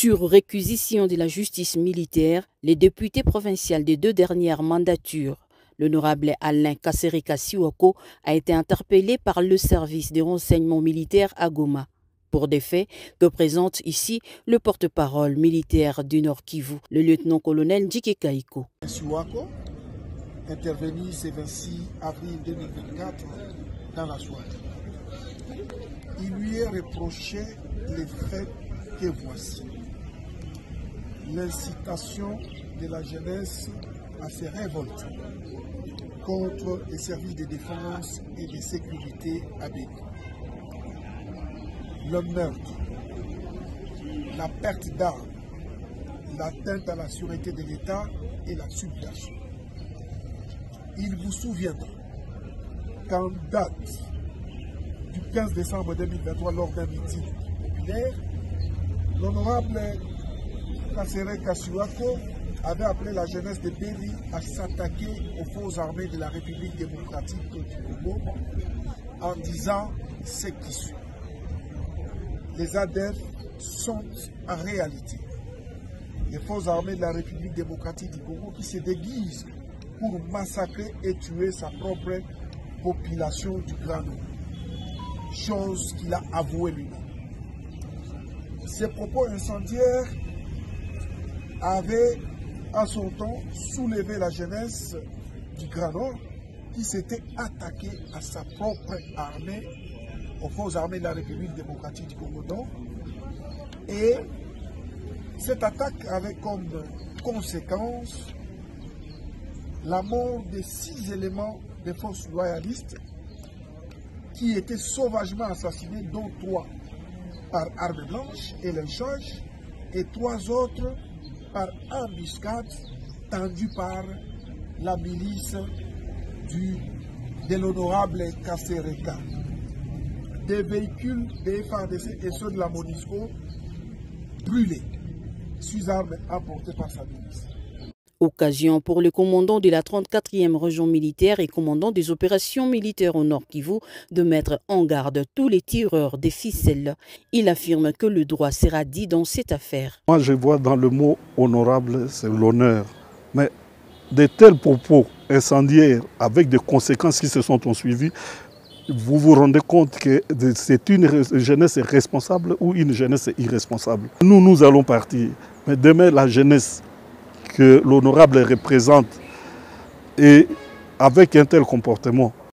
Sur réquisition de la justice militaire, les députés provinciaux des 2 dernières mandatures, l'honorable Alain Kasereka Siwako a été interpellé par le service des renseignements militaires à Goma pour des faits que présente ici le porte-parole militaire du Nord Kivu, le lieutenant-colonel Ndjike Kaiko. Siwako, intervenu ce 26 avril 2024 dans la soirée. Il lui est reproché les faits que voici. L'incitation de la jeunesse à se révolter contre les services de défense et de sécurité à Béni. Le meurtre, la perte d'armes, l'atteinte à la sûreté de l'État et la subversion. Il vous souviendra qu'en date du 15 décembre 2023, lors d'un meeting populaire, l'honorable Kasereka Siwako avait appelé la jeunesse de Béni à s'attaquer aux forces armées de la République démocratique du Congo en disant ce qui suit. Les ADF sont en réalité les forces armées de la République démocratique du Congo qui se déguisent pour massacrer et tuer sa propre population du Grand Nord, chose qu'il a avoué lui-même. Ces propos incendiaires avaient à son temps soulevé la jeunesse du Grand Nord qui s'était attaquée à sa propre armée, aux forces armées de la République démocratique du Congo. Et cette attaque avait comme conséquence la mort de 6 éléments des forces loyalistes qui étaient sauvagement assassinés, dont 3 par arme blanche et lynchage et 3 autres par embuscade tendue par la milice de l'honorable Kasereka. Des véhicules des FARDC et ceux de la MONUSCO brûlés, sous armes apportées par sa milice. Occasion pour le commandant de la 34e région militaire et commandant des opérations militaires au Nord Kivu de mettre en garde tous les tireurs des ficelles. Il affirme que le droit sera dit dans cette affaire. Moi je vois dans le mot honorable, c'est l'honneur. Mais de tels propos incendiaires avec des conséquences qui se sont suivies, vous vous rendez compte que c'est une jeunesse responsable ou une jeunesse irresponsable. Nous allons partir, mais demain la jeunesse que l'honorable représente et avec un tel comportement,